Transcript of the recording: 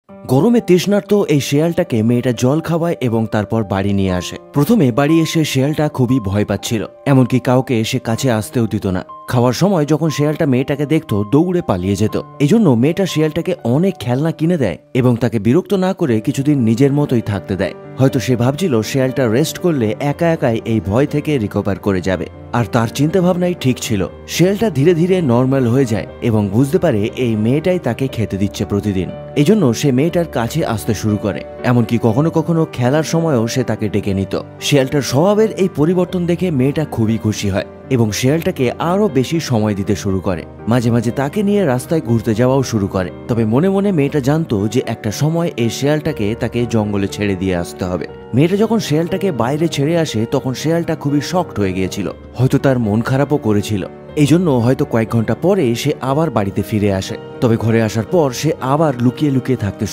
গরমে তৃষ্ণার্ত এই শেয়ালটাকে মেয়েটা জল খাওয়ায় এবং তারপর বাড়ি নিয়ে আসে। প্রথমে বাড়ি এসে শেয়ালটা খুবই ভয় পাচ্ছিল, এমনকি কাউকে সে কাছে আসতেও দিত না। খাওয়ার সময় যখন শেয়ালটা মেয়েটাকে দেখতো দৌড়ে পালিয়ে যেত। এজন্য মেয়েটা শেয়ালটাকে অনেক খেলনা কিনে দেয় এবং তাকে বিরক্ত না করে কিছুদিন নিজের মতোই থাকতে দেয়। হয়তো সে ভাবছিল শেয়ালটা রেস্ট করলে একা একাই এই ভয় থেকে রিকভার করে যাবে, আর তার চিন্তা ভাবনাই ঠিক ছিল। শেয়ালটা ধীরে ধীরে নর্মাল হয়ে যায় এবং বুঝতে পারে এই মেয়েটাই তাকে খেতে দিচ্ছে প্রতিদিন। এজন্য সে মেয়েটার কাছে আসতে শুরু করে, এমনকি কখনো কখনো খেলার সময়ও সে তাকে ডেকে নিত। শেয়ালটার স্বভাবের এই পরিবর্তন দেখে মেয়েটা খুবই খুশি হয় এবং শেয়ালটাকে আরো বেশি সময় দিতে শুরু করে। মাঝে মাঝে তাকে নিয়ে রাস্তায় ঘুরতে যাওয়াও শুরু করে। তবে মনে মনে মেয়েটা জানতো যে একটা সময় এই শেয়ালটাকে তাকে জঙ্গলে ছেড়ে দিয়ে আসতে হবে। মেয়েটা যখন শেয়ালটাকে বাইরে ছেড়ে আসে তখন শেয়ালটা খুবই শকড হয়ে গিয়েছিল, হয়তো তার মন খারাপও করেছিল। এই জন্য হয়তো কয়েক ঘন্টা পরে সে আবার বাড়িতে ফিরে আসে। তবে ঘরে আসার পর সে আবার লুকিয়ে লুকিয়ে থাকতে